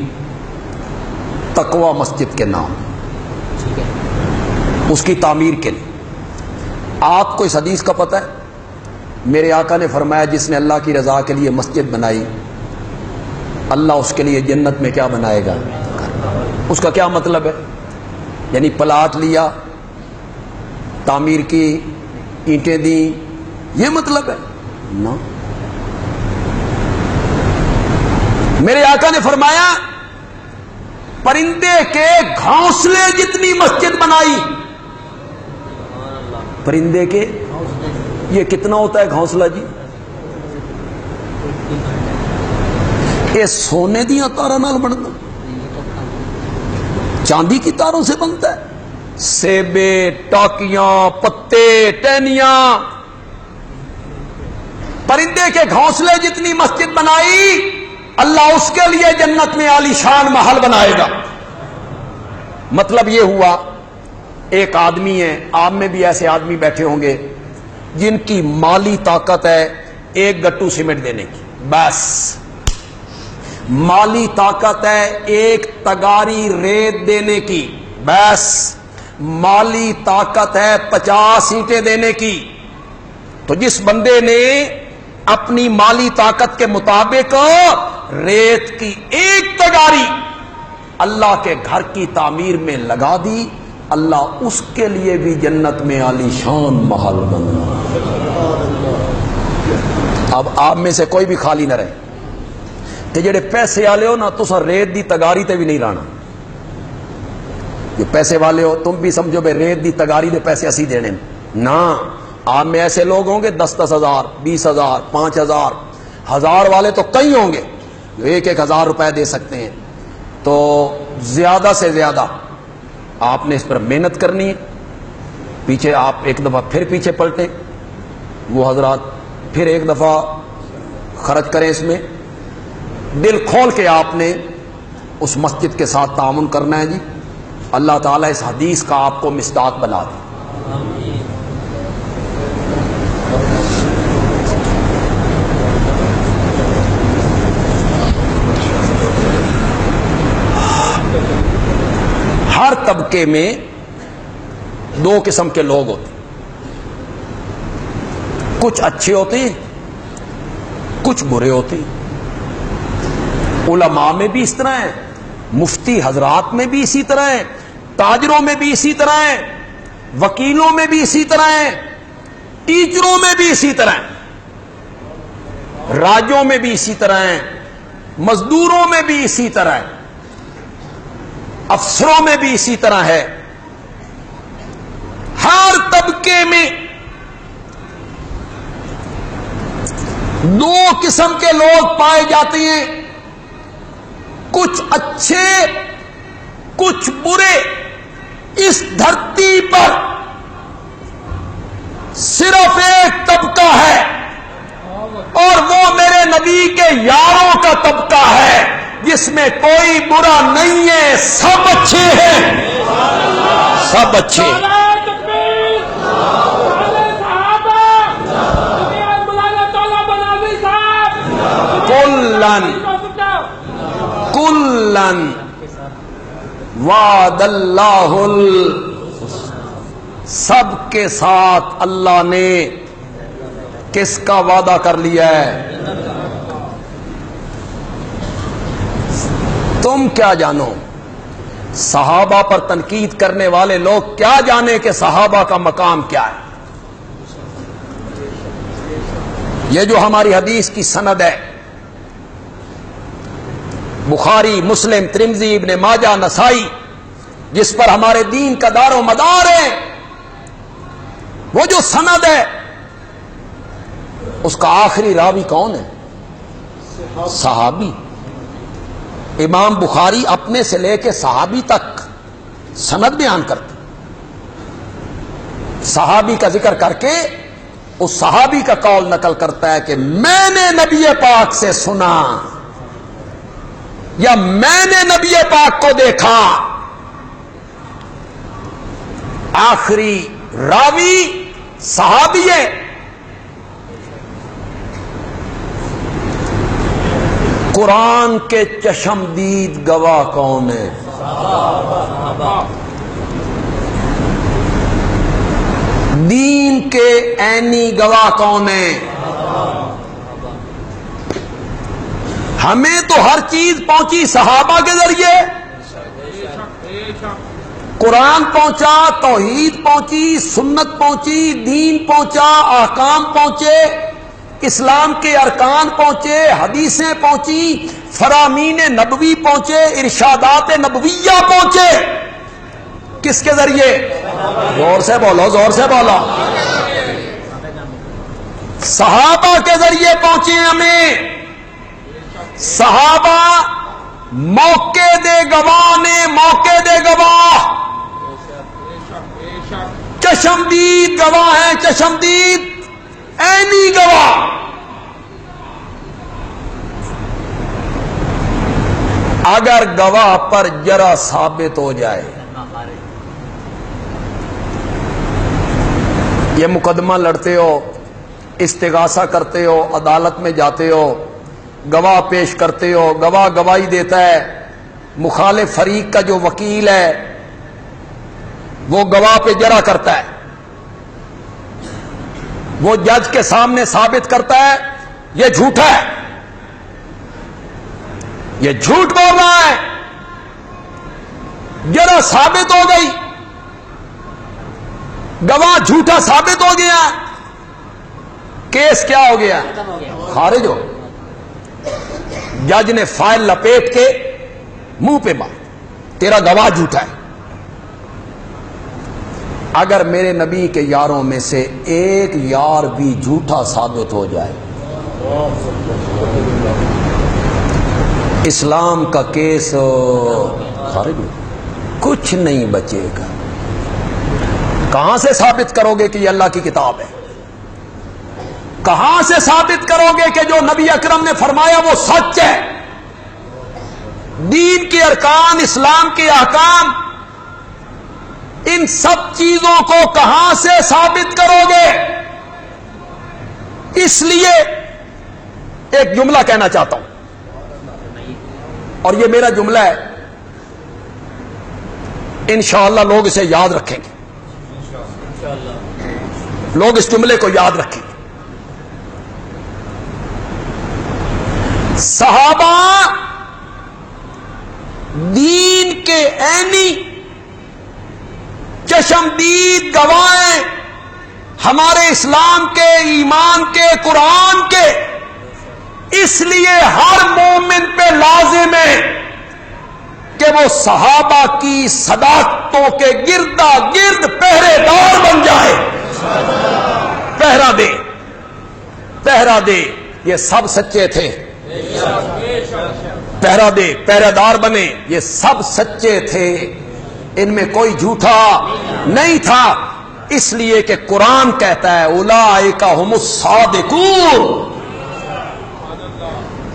A: تقوی مسجد کے نام، اس کی تعمیر کے لیے۔ آپ کو اس حدیث کا پتہ ہے؟ میرے آقا نے فرمایا جس نے اللہ کی رضا کے لیے مسجد بنائی، اللہ اس کے لیے جنت میں کیا بنائے گا؟ اس کا کیا مطلب ہے؟ یعنی پلاٹ لیا، تعمیر کی، اینٹیں دی، یہ مطلب ہے؟ نہ، میرے آقا نے فرمایا پرندے کے گھونسلے جتنی مسجد بنائی۔ پرندے کے، یہ کتنا ہوتا ہے گھونسلہ جی؟ یہ سونے دیا تارا نال بنتا، چاندی کی تاروں سے بنتا ہے؟ سیبے، ٹاکیاں، پتے، ٹہنیاں، پرندے کے گھونسلے جتنی مسجد بنائی، اللہ اس کے لیے جنت میں عالی شان محل بنائے گا۔ مطلب یہ ہوا، ایک آدمی ہے، آپ میں بھی ایسے آدمی بیٹھے ہوں گے جن کی مالی طاقت ہے ایک گٹو سیمنٹ دینے کی، بس مالی طاقت ہے ایک تگاری ریت دینے کی، بس مالی طاقت ہے 50 اینٹیں دینے کی۔ تو جس بندے نے اپنی مالی طاقت کے مطابق ریت کی ایک تگاری اللہ کے گھر کی تعمیر میں لگا دی، اللہ اس کے لیے بھی جنت میں عالی شان محل بنا۔ اب آپ میں سے کوئی بھی خالی نہ رہے کہ جڑے پیسے والے ہو نا، تسا ریت دی تگاری تے بھی نہیں رانا۔ جو پیسے والے ہو تم بھی سمجھو بے ریت دی تگاری دے پیسے اسی دینے نا۔ آپ میں ایسے لوگ ہوں گے 10,000 20,000 5,000 1000 والے تو کئی ہوں گے، جو 1,000 روپے دے سکتے ہیں، تو زیادہ سے زیادہ آپ نے اس پر محنت کرنی ہے. پیچھے آپ ایک دفعہ پھر پیچھے پلٹیں، وہ حضرات پھر ایک دفعہ خرچ کریں. اس میں دل کھول کے آپ نے اس مسجد کے ساتھ تعاون کرنا ہے جی. اللہ تعالیٰ اس حدیث کا آپ کو مصداق بنا دے. ہر طبقے میں 2 قسم کے لوگ ہوتے ہیں، کچھ اچھے ہوتے ہیں، کچھ برے ہوتے ہیں. علماء میں بھی اس طرح ہے، مفتی حضرات میں بھی اسی طرح ہے، تاجروں میں بھی اسی طرح ہے، وکیلوں میں بھی اسی طرح ہے، ٹیچروں میں بھی اسی طرح ہے، راجوں میں بھی اسی طرح ہے، مزدوروں میں بھی اسی طرح ہے، افسروں میں بھی اسی طرح ہے. ہر طبقے میں 2 قسم کے لوگ پائے جاتے ہیں، کچھ اچھے کچھ برے. اس دھرتی پر صرف ایک طبقہ ہے اور وہ میرے نبی کے یاروں کا طبقہ ہے، جس میں کوئی برا نہیں ہے، سب اچھے ہیں، سب اچھے. کلن وعد اللہ سب کے ساتھ اللہ نے کس کا وعدہ کر لیا ہے. تم کیا جانو، صحابہ پر تنقید کرنے والے لوگ کیا جانے کہ صحابہ کا مقام کیا ہے. یہ جو ہماری حدیث کی سند ہے، بخاری، مسلم، ترمذی، ابن ماجہ، نسائی، جس پر ہمارے دین کا دار و مدار ہے، وہ جو سند ہے اس کا آخری راوی کون ہے؟ صحابی. امام بخاری اپنے سے لے کے صحابی تک سند بیان کرتے، صحابی کا ذکر کر کے اس صحابی کا قول نقل کرتا ہے کہ میں نے نبی پاک سے سنا یا میں نے نبی پاک کو دیکھا. آخری راوی صحابی ہے. قرآن کے چشمدید گواہ کون ہے؟ دین کے عینی گواہ کون ہے؟ ہمیں تو ہر چیز پہنچی صحابہ کے ذریعے. قرآن پہنچا، توحید پہنچی، سنت پہنچی، دین پہنچا، احکام پہنچے، اسلام کے ارکان پہنچے، حدیثیں پہنچی، فرامین نبوی پہنچے، ارشادات نبویہ پہنچے. کس کے ذریعے؟ زور سے بولو، زور سے بولو. صحابہ کے ذریعے پہنچے ہمیں. صحابہ موقع دے گواہ نے، موقع دے گواہ، چشمدید گواہ ہیں، چشمدید عینی گواہ. اگر گواہ پر جرا ثابت ہو جائے، یہ مقدمہ لڑتے ہو، استغاثہ کرتے ہو، عدالت میں جاتے ہو، گواہ پیش کرتے ہو، گواہ گواہی دیتا ہے، مخالف فریق کا جو وکیل ہے وہ گواہ پہ جرا کرتا ہے، وہ جج کے سامنے ثابت کرتا ہے یہ جھوٹا ہے، یہ جھوٹ بول رہا ہے. جرا ثابت ہو گئی، گواہ جھوٹا ثابت ہو گیا، کیس کیا ہو گیا؟ خارج ہو. جج نے فائل لپیٹ کے منہ پہ مار، تیرا گواہ جھوٹا ہے. اگر میرے نبی کے یاروں میں سے ایک یار بھی جھوٹا ثابت ہو جائے، اسلام کا کیس خارج ہو، کچھ نہیں بچے گا۔ کہاں سے ثابت کرو گے کہ یہ اللہ کی کتاب ہے؟ کہاں سے ثابت کرو گے کہ جو نبی اکرم نے فرمایا وہ سچ ہے؟ دین کے ارکان، اسلام کے احکام، ان سب چیزوں کو کہاں سے ثابت کرو گے؟ اس لیے ایک جملہ کہنا چاہتا ہوں، اور یہ میرا جملہ ہے، انشاءاللہ لوگ اسے یاد رکھیں گے، لوگ اس جملے کو یاد رکھیں گے۔ صحابہ دین کے عینی چشمدید گواہیں، ہمارے اسلام کے، ایمان کے، قرآن کے، اس لیے ہر مومن پہ لازم ہے کہ وہ صحابہ کی صداقتوں کے گردا گرد پہرے دار بن جائے، پہرا دے، پہرا دے۔ یہ سب سچے تھے، پہرا دے، پہرے دار بنے، یہ سب سچے تھے، ان میں کوئی جھوٹا نہیں تھا، اس لیے کہ قرآن کہتا ہے اولئک ھم الصادقون،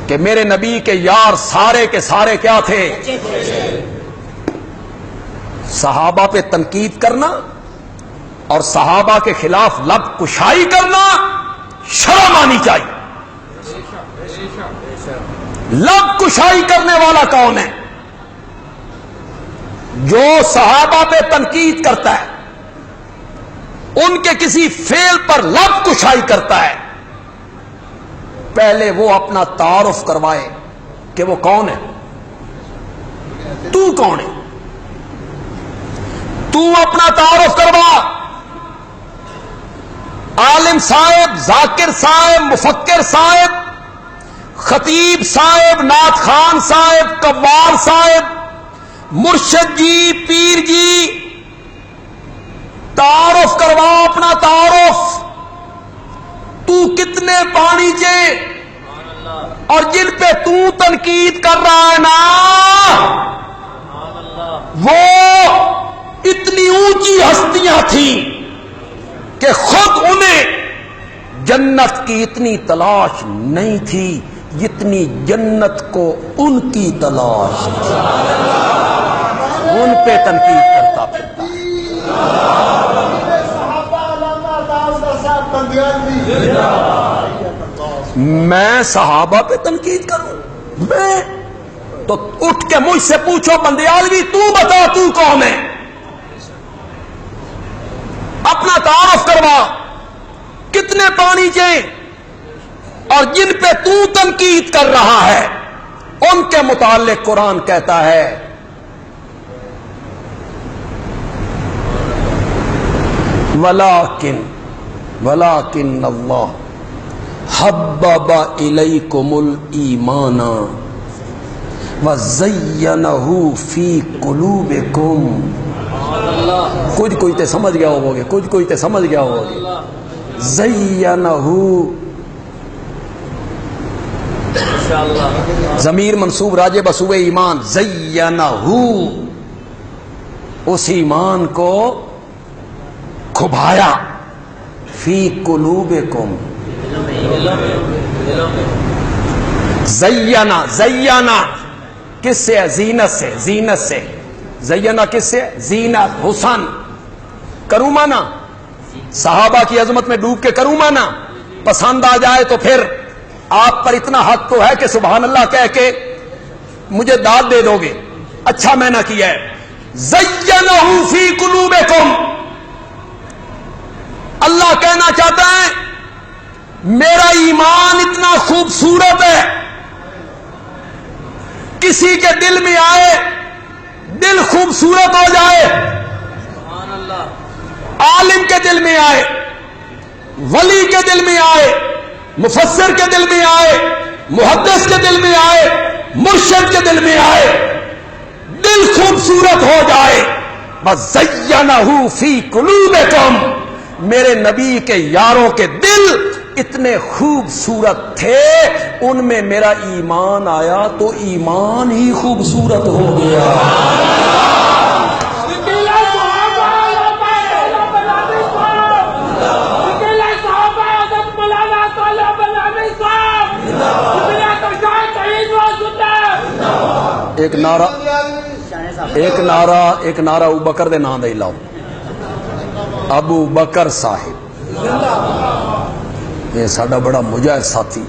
A: کہ میرے نبی کے یار سارے کے سارے کیا تھے؟ صحابہ پہ تنقید کرنا اور صحابہ کے خلاف لب کشائی کرنا شرم آنی چاہیے۔ لب کشائی کرنے والا کون ہے؟ جو صحابہ پہ تنقید کرتا ہے، ان کے کسی فعل پر لب کشائی کرتا ہے، پہلے وہ اپنا تعارف کروائے کہ وہ کون ہے، تو کون ہے، تو اپنا تعارف کروا۔ عالم صاحب، ذاکر صاحب، مفکر صاحب، خطیب صاحب، نعت خان صاحب، قوار صاحب، مرشد جی، پیر جی، تعارف کروا اپنا تعارف، تو کتنے پانی چے، اور جن پہ تو تنقید کر رہا ہے نا، وہ اتنی اونچی ہستیاں تھیں کہ خود انہیں جنت کی اتنی تلاش نہیں تھی جتنی جنت کو ان کی تلاش تھی، ان پہ تنقید کرتا پھرتا ہے۔ میں صحابہ پہ تنقید کروں؟ میں تو اٹھ کے مجھ سے پوچھو بندیالوی، تو بتا تو کون ہے، اپنا تعارف کروا، کتنے پانی چاہیے، اور جن پہ تو تنقید کر رہا ہے ان کے متعلق قرآن کہتا ہے وَلَٰكِنَّ اللَّهَ حَبَّبَ إِلَيْكُمُ الْإِيمَانَ وَزَيَّنَهُ فِي قُلُوبِكُمْ۔ کچھ کوئی تے سمجھ گیا ہوگا گے، کچھ کوئی تے سمجھ گیا ہوگا گے۔ زَيَّنَهُ، ضمیر منصوب راجع بسوئے ایمان، زَيَّنَهُ، اس ایمان کو کھبایا، فی قلوبکم، زینا، زینا کس سے ہے؟ زینت سے، زینت سے، زینا کس سے؟ زینت، حسن، کروں مانا، صحابہ کی عظمت میں ڈوب کے کروں مانا، پسند آ جائے تو پھر آپ پر اتنا حق تو ہے کہ سبحان اللہ کہہ کے مجھے داد دے دو گے، اچھا میں نہ کیا ہے۔ زینہ فی قلوبکم، اللہ کہنا چاہتا ہے میرا ایمان اتنا خوبصورت ہے، کسی کے دل میں آئے دل خوبصورت ہو جائے، عالم کے دل میں آئے، ولی کے دل میں آئے، مفسر کے دل میں آئے، محدث کے دل میں آئے، مرشد کے دل میں آئے، دل خوبصورت ہو جائے، بس زینہ فی قلوبکم، میرے نبی کے یاروں کے دل اتنے خوبصورت تھے، ان میں میرا ایمان آیا تو ایمان ہی خوبصورت ہو گیا۔ ایک نعرہ ابو بکر دے نام دے لاؤ، ابو بکر صاحب، یہ ساڈا بڑا مجاہد ساتھی۔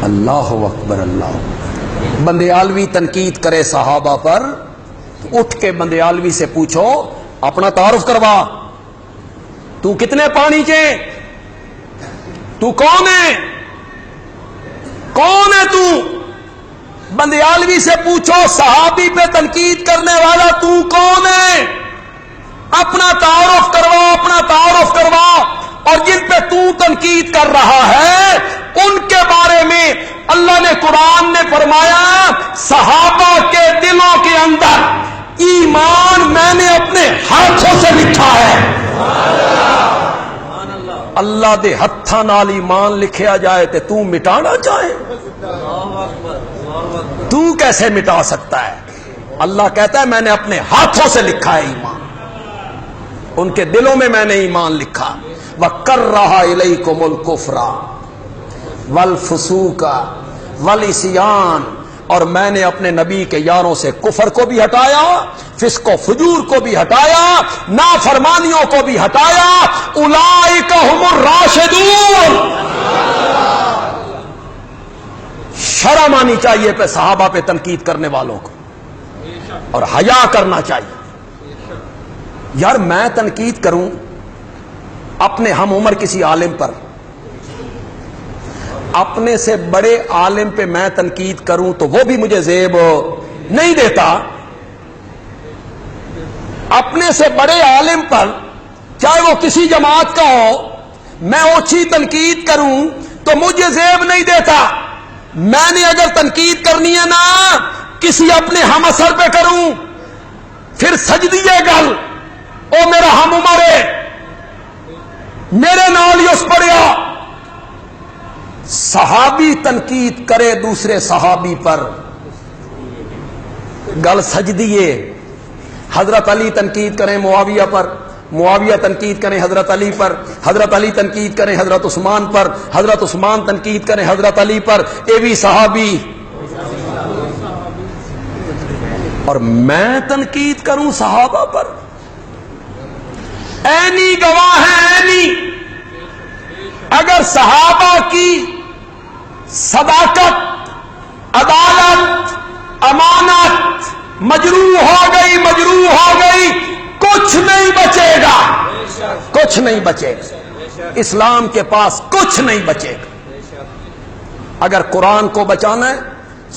A: اللہ اکبر اللہ۔ بندیالوی تنقید کرے صحابہ پر، اٹھ کے بندیالوی سے پوچھو اپنا تعارف کروا، تو کتنے پانی چے، تو کون ہے، کون ہے تو؟ بندیالوی سے پوچھو صحابی پہ تنقید کرنے والا تو کون ہے، اپنا تعارف کروا، اپنا تعارف کروا۔ اور جن پہ تو تنقید کر رہا ہے ان کے بارے میں اللہ نے قرآن نے فرمایا صحابہ کے دلوں کے اندر ایمان میں نے اپنے ہاتھوں سے لکھا ہے۔ اللہ دے ہتھاں نال ایمان لکھیا جائے تے تو مٹانا چاہے، تو کیسے مٹا سکتا ہے؟ اللہ کہتا ہے میں نے اپنے ہاتھوں سے لکھا ہے ایمان، ان کے دلوں میں میں نے ایمان لکھا۔ وَكَرَّهَ إِلَيْكُمُ الْكُفْرَ وَالْفُسُوقَ وَالْعِصْيَانَ، اور میں نے اپنے نبی کے یاروں سے کفر کو بھی ہٹایا، فسق و فجور کو بھی ہٹایا، نافرمانیوں کو بھی ہٹایا۔ اولئک هم الراشدون۔ شرم آنی چاہیے پہ صحابہ پہ تنقید کرنے والوں کو، اور حیا کرنا چاہیے۔ یار میں تنقید کروں اپنے ہم عمر کسی عالم پر، اپنے سے بڑے عالم پہ میں تنقید کروں تو وہ بھی مجھے زیب نہیں دیتا۔ اپنے سے بڑے عالم پر چاہے وہ کسی جماعت کا ہو، میں اوچھی تنقید کروں تو مجھے زیب نہیں دیتا۔ میں نے اگر تنقید کرنی ہے نا کسی اپنے ہم اثر پہ کروں، پھر سجدیے گل او میرا ہم عمر ہے، میرے نال ہی اس پڑیا۔ صحابی تنقید کرے دوسرے صحابی پر، گل سجدیے۔ حضرت علی تنقید کریں معاویہ پر، معاویہ تنقید کریں حضرت علی پر، حضرت علی تنقید کریں حضرت عثمان پر، حضرت عثمان تنقید کریں حضرت علی پر، اے بھی صحابی۔ اور میں تنقید کروں صحابہ پر، عینی گواہ ہے عینی۔ اگر صحابہ کی صداقت، عدالت، امانت مجروح ہو گئی کچھ نہیں بچے گا، کچھ نہیں بچے گا، اسلام کے پاس کچھ نہیں بچے گا۔ اگر قرآن کو بچانا ہے،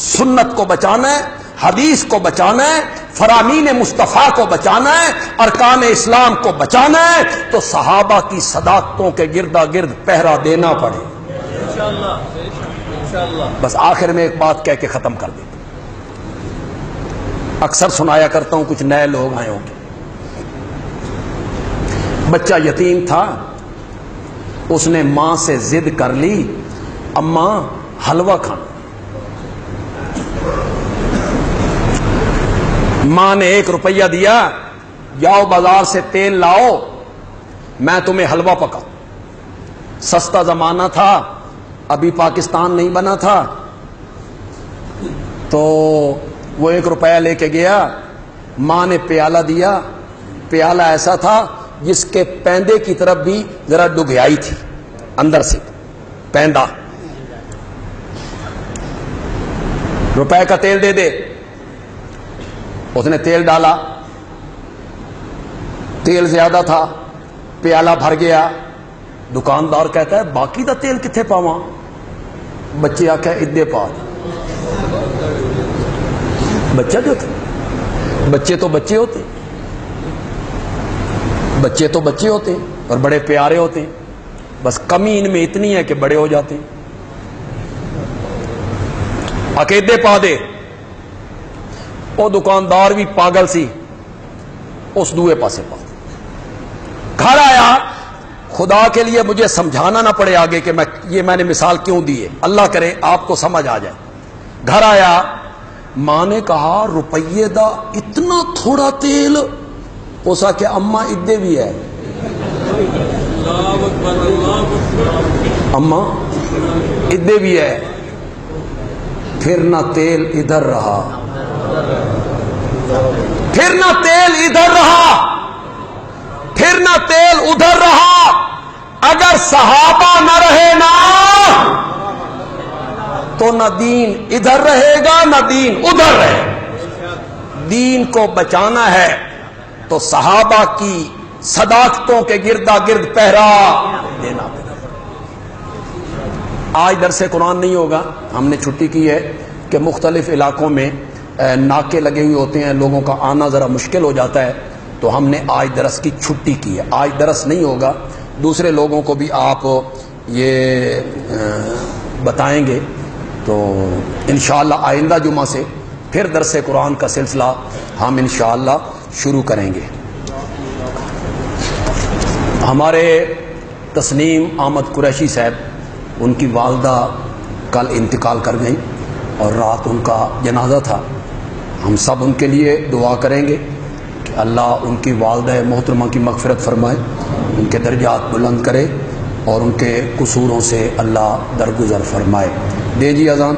A: سنت کو بچانا ہے، حدیث کو بچانا ہے، فرامین مصطفیٰ کو بچانا ہے، ارکان اسلام کو بچانا ہے تو صحابہ کی صداقتوں کے گردا گرد پہرا دینا پڑے۔ بس آخر میں ایک بات کہہ کے ختم کر دیتا، اکثر سنایا کرتا ہوں، کچھ نئے لوگ آئے ہوں گے۔ بچہ یتیم تھا، اس نے ماں سے ضد کر لی اماں حلوہ کھانا۔ ماں نے 1 روپیہ دیا، جاؤ بازار سے تیل لاؤ میں تمہیں حلوہ پکاؤں۔ سستا زمانہ تھا، ابھی پاکستان نہیں بنا تھا، تو وہ 1 روپیہ لے کے گیا۔ ماں نے پیالہ دیا، پیالہ ایسا تھا جس کے پیندے کی طرف بھی ذرا ڈگیائی تھی، اندر سے پیندہ۔ روپے کا تیل دے دے، اس نے تیل ڈالا، تیل زیادہ تھا، پیالہ بھر گیا۔ دکاندار کہتا ہے باقی دا تیل کتنے پاواں؟ بچے آکھے ادے پا۔ بچہ جو تھا، بچے تو بچے ہوتے، بچے تو بچے ہوتے اور بڑے پیارے ہوتے، بس کمی ان میں اتنی ہے کہ بڑے ہو جاتے۔ عقیدے پا دے۔ وہ دکاندار بھی پاگل سی، اس دوے پاسے پا۔ گھر آیا، خدا کے لیے مجھے سمجھانا نہ پڑے آگے کہ میں نے مثال کیوں دی ہے، اللہ کرے آپ کو سمجھ آ جائے. گھر آیا، ماں نے کہا روپیے دا اتنا تھوڑا تیل، پوسا کہ اماں ادے بھی ہے، اماں ادے بھی ہے. پھر نہ تیل ادھر رہا، پھر نہ تیل ادھر رہا، پھر نہ تیل ادھر رہا. اگر صحابہ نہ رہے نا تو نہ دین ادھر رہے گا نہ دین ادھر رہے. دین کو بچانا ہے تو صحابہ کی صداقتوں کے گردا گرد پہرا دینا پڑے. آج درس قرآن نہیں ہوگا، ہم نے چھٹی کی ہے کہ مختلف علاقوں میں ناکے لگے ہوئے ہوتے ہیں، لوگوں کا آنا ذرا مشکل ہو جاتا ہے، تو ہم نے آج درس کی چھٹی کی ہے. آج درس نہیں ہوگا، دوسرے لوگوں کو بھی آپ یہ بتائیں گے تو انشاءاللہ آئندہ جمعہ سے پھر درس قرآن کا سلسلہ ہم انشاءاللہ شروع کریں گے. ہمارے تسنیم احمد قریشی صاحب، ان کی والدہ کل انتقال کر گئیں اور رات ان کا جنازہ تھا. ہم سب ان کے لیے دعا کریں گے کہ اللہ ان کی والدہ محترمہ کی مغفرت فرمائے، ان کے درجات بلند کرے اور ان کے قصوروں سے اللہ درگزر فرمائے. دے جی اذان.